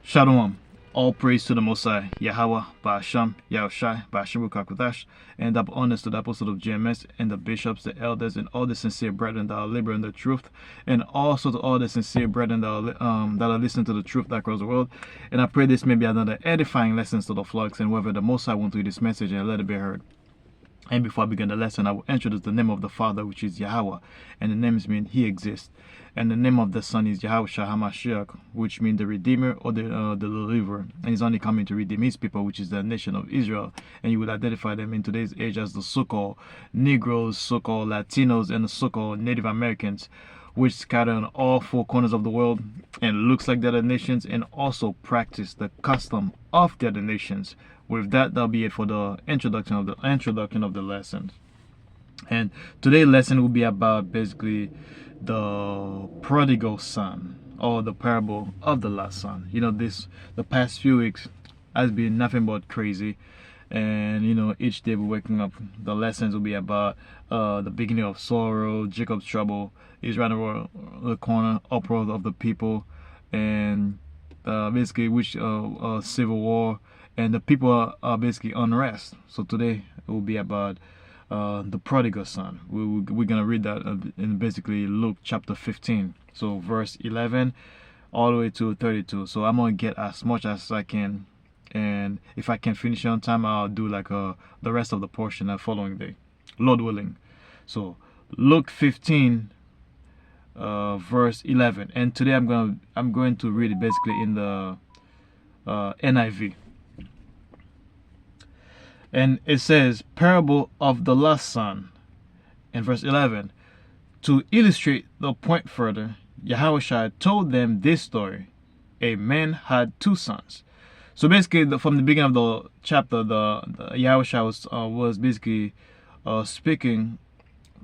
Shalom. All praise to the Most High, Yahweh, Ba'asham, Yahushai, Ba'asham Rukakwatash, and double honors to the apostle of GMS, and the bishops, the elders, and all the sincere brethren that are laboring the truth, and also to all the sincere brethren that are listening to the truth that across the world. And I pray this may be another edifying lesson to the flocks, and whether the Most High want to read this message and let it be heard. And before I begin the lesson, I will introduce the name of the Father, which is Yahweh, and the names mean He exists. And the name of the Son is Yahushua HaMashiach, which means the Redeemer or the Deliverer. And He's only coming to redeem His people, which is the nation of Israel. And you will identify them in today's age as the so-called Negroes, so-called Latinos, and the so-called Native Americans, which scatter in all four corners of the world and looks like the other nations and also practice the custom of the other nations. With that, that'll be it for the introduction of the lesson. And today's lesson will be about basically the prodigal son, or the parable of the lost son. The past few weeks has been nothing but crazy, and each day we're waking up, the lessons will be about the beginning of sorrow, Jacob's trouble, Israel around the corner, uproar of the people, and basically which civil war, and the people are basically unrest. So today it will be about the prodigal son. We're gonna read that in basically Luke chapter 15, so verse 11 all the way to 32. So I'm gonna get as much as I can, and if I can finish on time, I'll do like the rest of the portion the following day, Lord willing. So Luke 15 verse 11, and today I'm going to read it basically in the NIV. And it says, parable of the lost son. In verse 11, to illustrate the point further, Yahushua told them this story. A man had two sons. So basically, from the beginning of the chapter, the Yahushua was basically speaking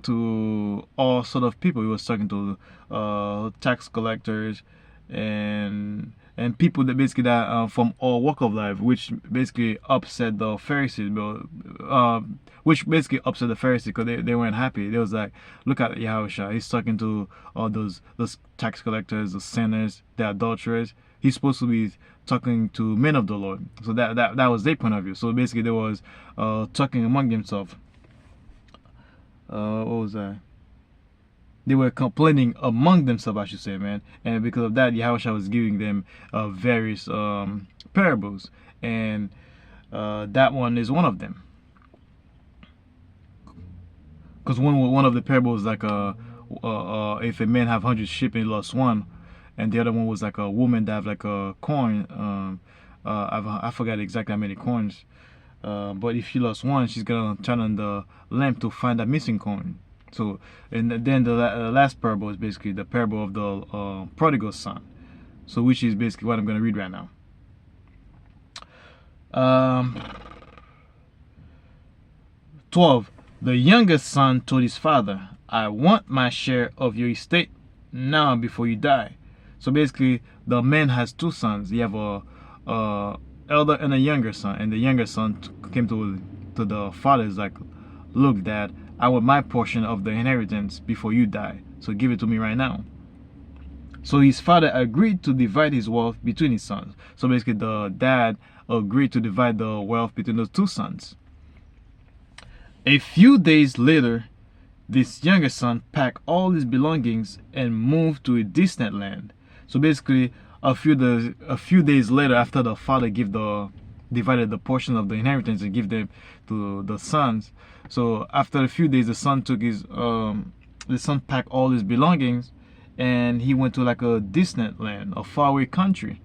to all sort of people. He was talking to tax collectors and people that basically from all walk of life, which basically upset the Pharisees, which basically upset the Pharisees because they weren't happy. They was like, look at Yahushua, he's talking to all those tax collectors, the sinners, the adulterers. He's supposed to be talking to men of the Lord. So that was their point of view. So basically they was talking among themselves. What was that? They were complaining among themselves, I should say, man. And because of that, Yahushua was giving them various parables. And that one is one of them. Because one of the parables like if a man have 100 sheep and he lost one. And the other one was like a woman that have like a coin. I forgot exactly how many coins. But if she lost one, she's going to turn on the lamp to find that missing coin. So, and then the last parable is basically the parable of the prodigal son. So, which is basically what I'm going to read right now. 12. The youngest son told his father, I want my share of your estate now before you die. So basically, the man has two sons. You have a elder and a younger son. And the younger son came to the father, is like, look, Dad, I want my portion of the inheritance before you die. So give it to me right now. So his father agreed to divide his wealth between his sons. So basically the dad agreed to divide the wealth between those two sons. A few days later, this younger son packed all his belongings and moved to a distant land. So basically a few days later, after the father divided the portion of the inheritance and give them to the sons. So after a few days, the son packed all his belongings and he went to like a distant land, a faraway country.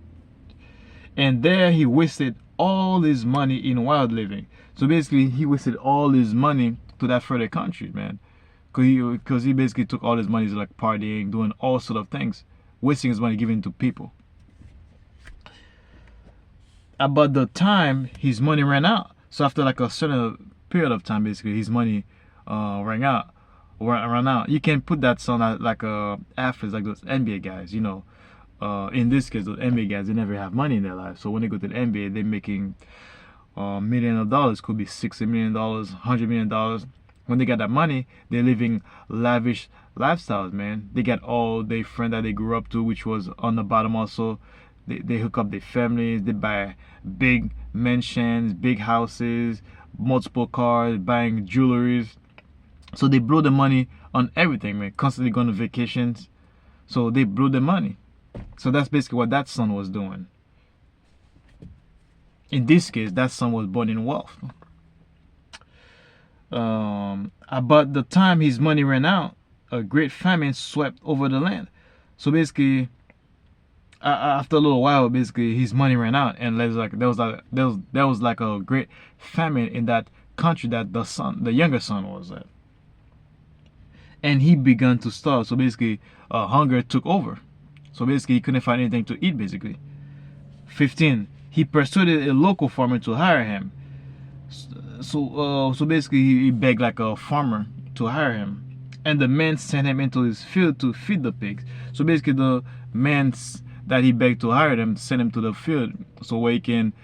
And there he wasted all his money in wild living. So basically he wasted all his money to that further country, man. Because he basically took all his money to like partying, doing all sort of things, wasting his money giving to people. About the time his money ran out. So after like a certain period of time, basically his money ran out. You can put that song like athletes, like those NBA guys. In this case, those NBA guys, they never have money in their life. So when they go to the NBA, they're making millions of dollars. Could be $60 million, $100 million. When they got that money, they're living lavish lifestyles, man. They got all their friends that they grew up to, which was on the bottom also. They hook up their families. They buy big mansions, big houses, multiple cars, buying jewelries. So they blow the money on everything, man. Constantly going on vacations. So they blew the money. So that's basically what that son was doing. In this case, that son was born in wealth. About the time his money ran out, a great famine swept over the land. So basically, after a little while, basically his money ran out, and there was like a great famine in that country that the younger son was at, and he began to starve. So basically, hunger took over. So basically, he couldn't find anything to eat. Basically, 15. He persuaded a local farmer to hire him. So basically, he begged like a farmer to hire him, and the man sent him into his field to feed the pigs. So basically, the man that he begged to hire them sent him to the field so where he can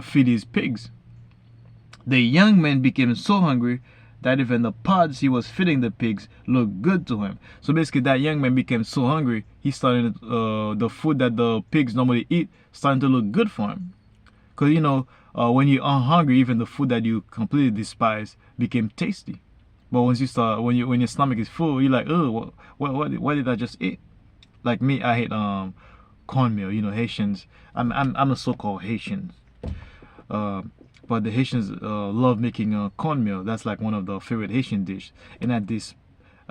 feed his pigs. The young man became so hungry that even the pods he was feeding the pigs looked good to him. So basically, that young man became so hungry, he started the food that the pigs normally eat starting to look good for him. Because when you are hungry, even the food that you completely despise became tasty. But once you start, when your stomach is full, you're like, oh, what did I just eat? Like me, I hate cornmeal. Haitians. I'm a so-called Haitian. But the Haitians love making cornmeal. That's like one of the favorite Haitian dish. And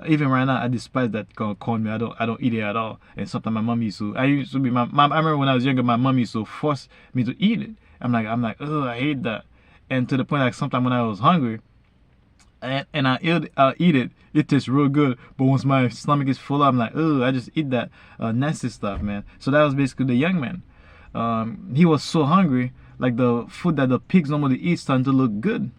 even right now, I despise that cornmeal. I don't eat it at all. And sometimes my mom used to. I remember when I was younger, my mom used to force me to eat it. I'm like, oh, I hate that. And to the point, like sometimes when I was hungry, and I eat it, it tastes real good. But once my stomach is full, I'm like, oh, I just eat that nasty stuff, man. So that was basically the young man. He was so hungry, like the food that the pigs normally eat starting to look good.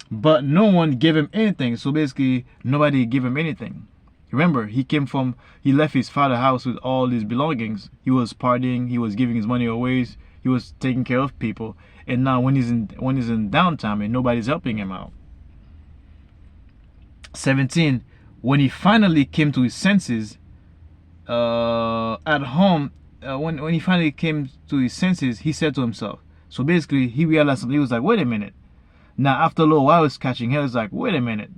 But no one gave him anything. So basically, nobody gave him anything. Remember, he left his father's house with all his belongings. He was partying, he was giving his money away, he was taking care of people. And now when he's in downtime and nobody's helping him out. 17. When he finally came to his senses, at home, when he finally came to his senses, he said to himself. So basically, he realized something. He was like, wait a minute. Now, after a little while, he was catching hell. He was like, wait a minute.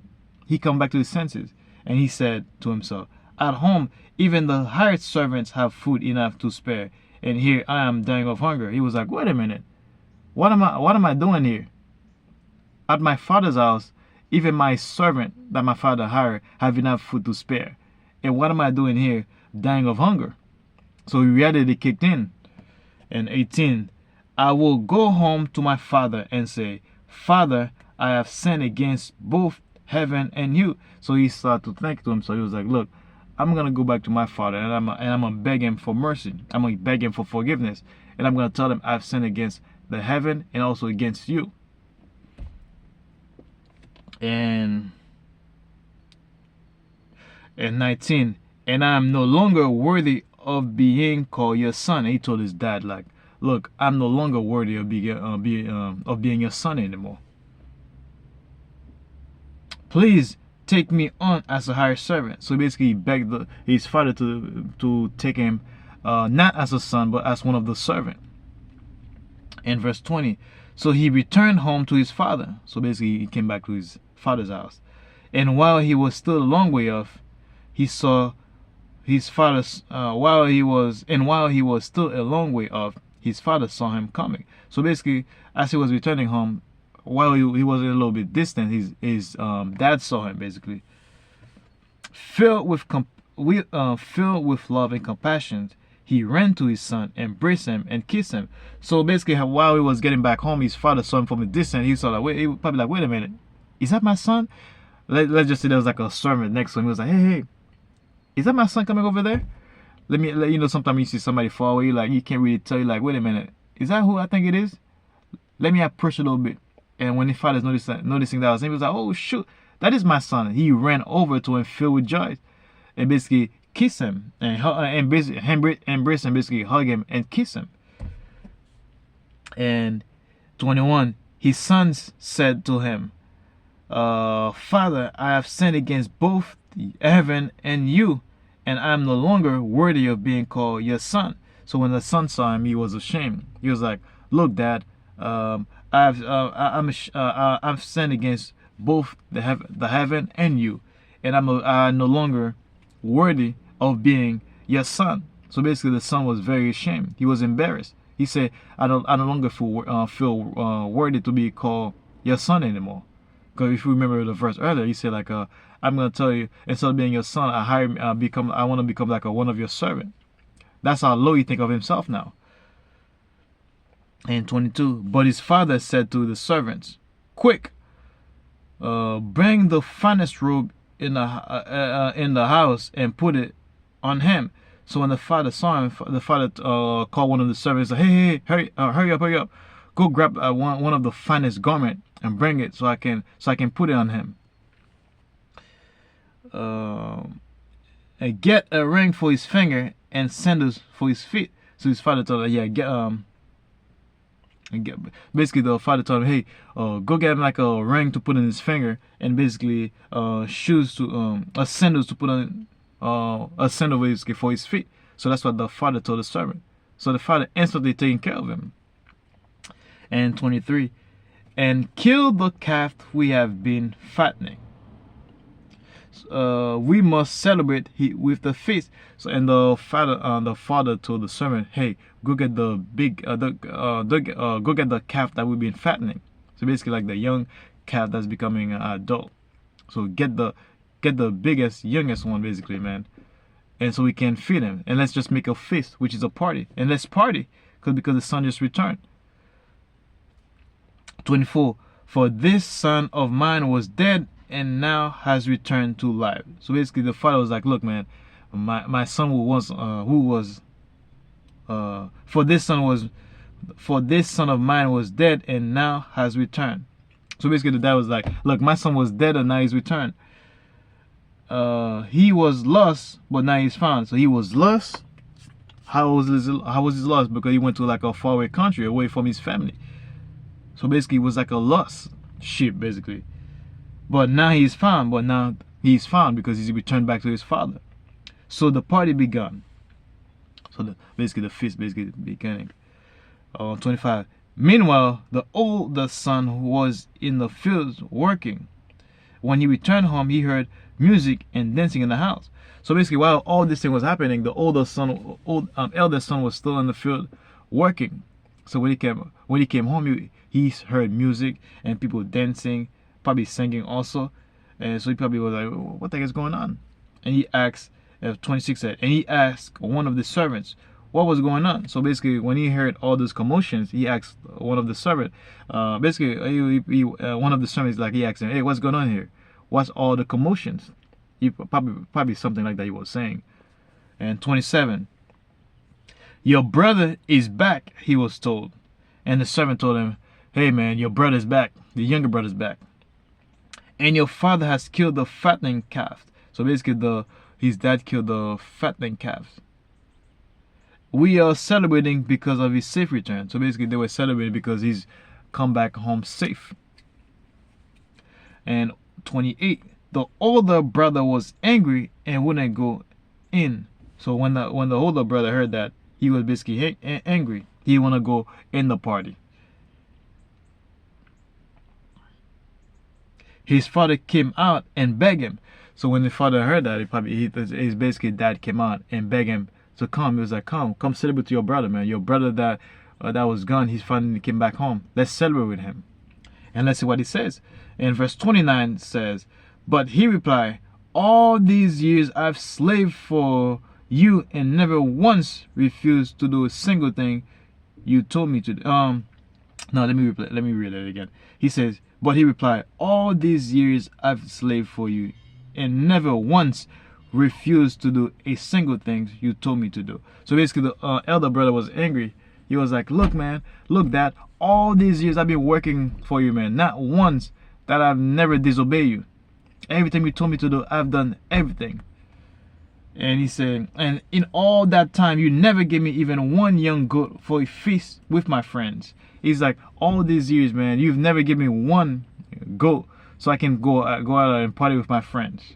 He come back to his senses. And he said to himself, at home, even the hired servants have food enough to spare. And here I am dying of hunger. He was like, wait a minute. What am I doing here? At my father's house, even my servant that my father hired have enough food to spare. And what am I doing here dying of hunger? So reality kicked in. And 18, I will go home to my father and say, Father, I have sinned against both heaven and you. So he started to think to himself. He was like, look, I'm going to go back to my father and I'm going to beg him for mercy. I'm going to beg him for forgiveness. And I'm going to tell him I've sinned against the heaven and also against you. And 19, and I am no longer worthy of being called your son. And he told his dad, like, look, I'm no longer worthy of being your son anymore. Please take me on as a hired servant. So basically, he begged his father to take him not as a son, but as one of the servants. In verse 20, so he returned home to his father. So basically, he came back to his father's house. And while he was still a long way off, he saw his father. While he was still a long way off, his father saw him coming. So basically, as he was returning home, while he was a little bit distant, his dad saw him. Basically, filled with love and compassion, he ran to his son, embraced him, and kissed him. So basically, while he was getting back home, his father saw him from a distance. He saw that. He was probably like, wait a minute, is that my son? Let's just say there was like a servant next to him. He was like, hey, is that my son coming over there? Let you know, sometimes you see somebody far away, like you can't really tell. You like, wait a minute, is that who I think it is? Let me approach a little bit. And when his father's noticing that was him, he was like, oh shoot, that is my son. He ran over to him filled with joy, and basically kiss him and embrace him, basically hug him and kiss him. And 21, his sons said to him, Father, I have sinned against both heaven and you, and I am no longer worthy of being called your son. So when the son saw him, he was ashamed. He was like, look, Dad, I've sinned against both the heaven and you, and I'm no longer worthy of being your son. So basically, the son was very ashamed. He was embarrassed. He said, I no longer feel worthy to be called your son anymore. Because if you remember the verse earlier, he said like, I'm gonna tell you, instead of being your son, I want to become like one of your servant. That's how low he think of himself now. And 22, but his father said to the servants, quick, bring the finest robe in the house and put it on him. So when the father saw him, the father called one of the servants, like, hey, hurry up, go grab one of the finest garment and bring it so I can put it on him. And get a ring for his finger and sandals for his feet. So his father told him, yeah, basically the father told him, hey, go get him like a ring to put in his finger, and basically shoes to sandals to put on, a sandal for his feet. So that's what the father told the servant. So the father instantly taking care of him. And 23, and kill the calf we have been fattening. We must celebrate with the feast. So and the father told the servant, hey, go get the go get the calf that we've been fattening. So basically like the young calf that's becoming an adult. So get the biggest, youngest one basically, man. And so we can feed him. And let's just make a feast, which is a party. And let's party because the son just returned. 24, for this son of mine was dead and now has returned to life. So basically the father was like, look, man, my son for this son of mine was dead and now has returned. So basically the dad was like, look, my son was dead and now he's returned. He was lost but now he's found. So he was lost. How was his loss? Because he went to like a faraway country away from his family. So basically it was like a lost sheep basically. But now he's found. But now he's found because he's returned back to his father. So the party began. So basically the feast basically beginning. 25. Meanwhile, the older son was in the fields working. When he returned home, he heard music and dancing in the house. So basically, while all this thing was happening, the elder son was still in the field working. So when he came home, he heard music and people dancing, probably singing also. And so he probably was like, what the heck is going on? And he asked, 26 said, and he asked one of the servants what was going on. So basically, when he heard all those commotions, he asked one of the servants. Basically, one of the servants, like, he asked him, hey, what's going on here? What's all the commotions? He probably something like that he was saying. And 27, your brother is back, he was told. And the servant told him, hey man, your brother's back. The younger brother's back. And your father has killed the fattening calf. So basically his dad killed the fattening calf. We are celebrating because of his safe return. So basically they were celebrating because he's come back home safe. And 28, the older brother was angry and wouldn't go in. So when the older brother heard that, he was basically angry. He didn't want to go in the party. His father came out and begged him. So when the father heard that, his basically dad came out and begged him to come. He was like, come celebrate with your brother, man. Your brother that was gone, he's finally came back home. Let's celebrate with him. And let's see what he says. And verse 29 says, but he replied, all these years I've slaved for you and never once refused to do a single thing you told me to do. No, let me read it again. He says, but he replied, all these years I've slaved for you and never once refused to do a single thing you told me to do. So basically the elder brother was angry. He was like, look, man, look, Dad, all these years I've been working for you, man. Not once that I've never disobeyed you. Everything you told me to do, I've done everything. And he said, and in all that time, you never gave me even one young goat for a feast with my friends. He's like, all these years, man, you've never given me one goat so I can go out and party with my friends.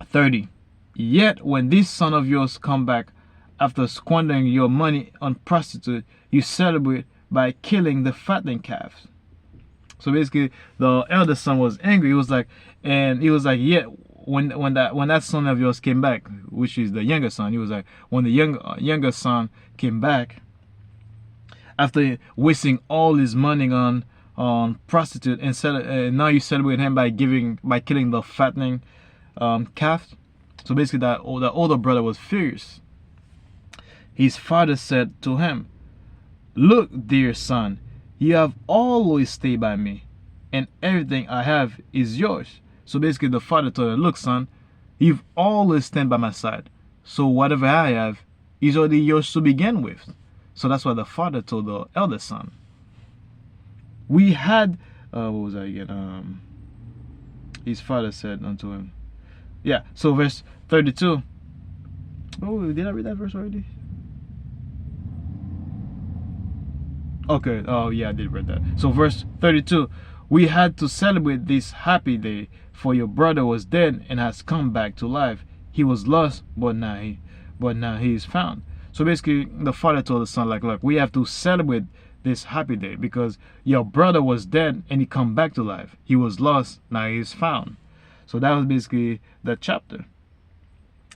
30. Yet when this son of yours come back after squandering your money on prostitute, you celebrate by killing the fattened calves. So basically, the eldest son was angry. He was like, yeah. When that son of yours came back, which is the younger son, he was like, when the younger son came back after wasting all his money on prostitute, and now you celebrate him by killing the fattening calf. So basically, the older brother was furious. His father said to him, "Look, dear son, you have always stayed by me, and everything I have is yours." So basically, the father told him, "Look, son, you've always stand by my side. So whatever I have is already yours to begin with." So that's what the father told the eldest son. We had, what was that again? His father said unto him, yeah. So verse 32. Oh, did I read that verse already? Okay. Oh, yeah, I did read that. So verse 32. We had to celebrate this happy day, for your brother was dead and has come back to life. He was lost, but now he is found. So basically, the father told the son, like, look, we have to celebrate this happy day because your brother was dead and he come back to life. He was lost, now he is found. So that was basically the chapter.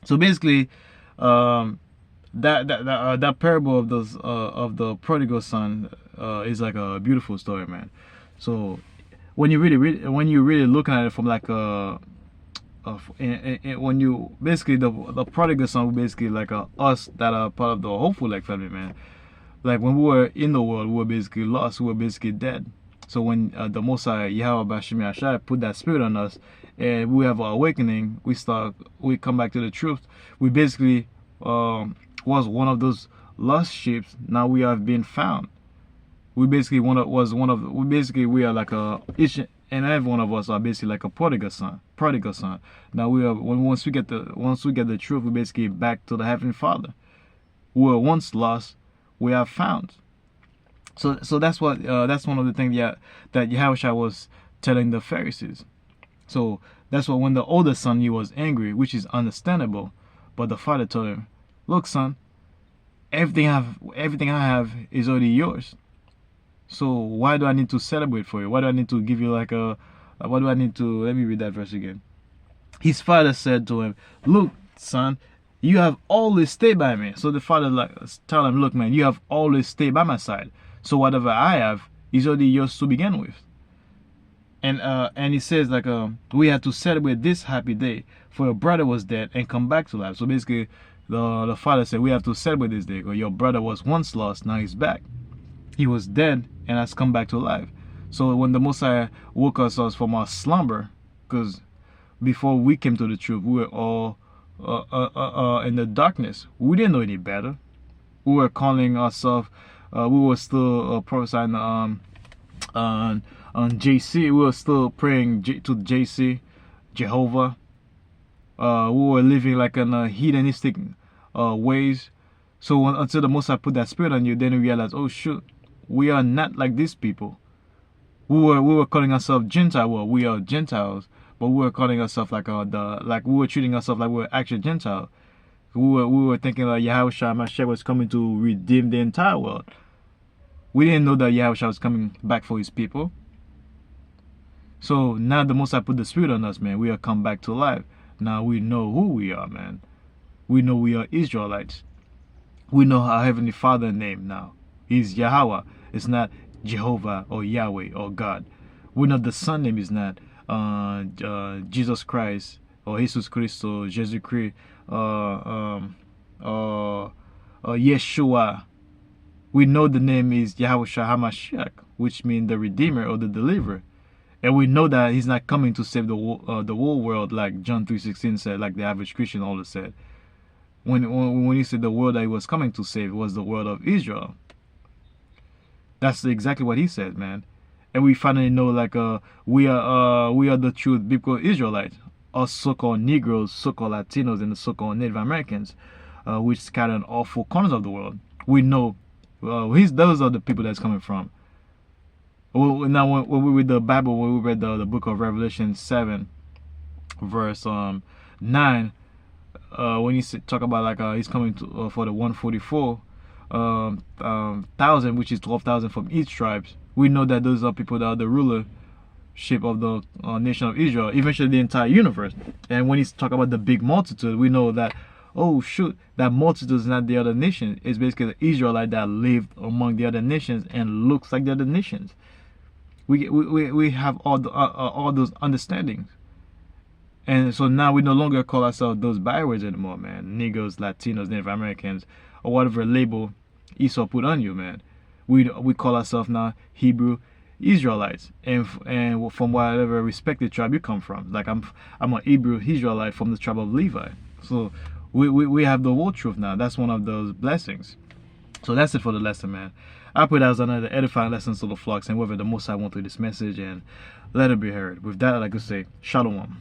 So basically, that parable of the prodigal son is like a beautiful story, man. So when you really looking at it from like when you basically the prodigal son basically like us that are part of the hopeful like family, man. Like when we were in the world, we were basically lost, we were basically dead. So when the Most High Yahweh Bashim Yashai put that spirit on us and we have an awakening, we come back to the truth. We basically was one of those lost sheep. Now we have been found. We basically we are like each and every one of us are basically like a prodigal son. Now once we get the truth, we basically back to the Heavenly Father. We were once lost, we are found. So that's one of the things that Yahushua was telling the Pharisees. So that's why when the older son, he was angry, which is understandable, but the father told him, "Look, son, everything I have is already yours. So why do I need to celebrate for you? Why do I need to give you like why do I need to?" Let me read that verse again. His father said to him, "Look, son, you have always stayed by me." So the father tell him, "Look, man, you have always stayed by my side. So whatever I have is already yours to begin with." And he says like we had to celebrate this happy day, for your brother was dead and come back to life. So basically, the father said we have to celebrate this day because your brother was once lost, now he's back. He was dead and has come back to life. So when the Messiah woke us up from our slumber, because before we came to the truth, we were all in the darkness. We didn't know any better. We were calling ourselves. We were still prophesying on JC. We were still praying to JC, Jehovah. We were living like in hedonistic ways. So until the Messiah put that spirit on you, then we realized, oh shoot, we are not like these people. We were calling ourselves Gentile. Well, we are Gentiles, but we were calling ourselves like we were treating ourselves like we were actually Gentile. We were thinking like Yahushua Mashiach was coming to redeem the entire world. We didn't know that Yahushua was coming back for his people. So now the Most High put the spirit on us, man. We are come back to life. Now we know who we are, man. We know we are Israelites. We know our Heavenly Father name now. He's Yahweh. It's not Jehovah or Yahweh or God. We know the Son name is not Jesus Christ or Jesus Christo, Jesus Christ, Yeshua. We know the name is Yahushua HaMashiach, which means the Redeemer or the Deliverer. And we know that he's not coming to save the whole world like John 3:16 said, like the average Christian always said. When he said the world that he was coming to save was the world of Israel. That's exactly what he said, man. And we finally know like we are the true biblical Israelites, us so-called Negroes, so-called Latinos, and the so-called Native Americans, which scattered in all four corners of the world. We know those are the people that's coming from. Now, when we read the Bible, when we read the book of Revelation 7, verse 9, when you talk about like he's coming to for the 144 thousand, which is 12,000 from each tribes, we know that those are people that are the rulership of the nation of Israel, eventually the entire universe. And when he's talk about the big multitude, we know that, oh shoot, that multitude is not the other nation. It's basically the Israelite that lived among the other nations and looks like the other nations. We have all those understandings. And so now we no longer call ourselves those bywords anymore, man. Negroes, Latinos, Native Americans, or whatever label Esau put on you, man. We call ourselves now Hebrew Israelites, and from whatever respected tribe you come from. Like I'm a Hebrew Israelite from the tribe of Levi. So we have the whole truth now. That's one of those blessings. So that's it for the lesson, man. I pray that was another edifying lesson to the flocks, and whether the Most High want through this message, and let it be heard. With that, I'd like to say, Shalom.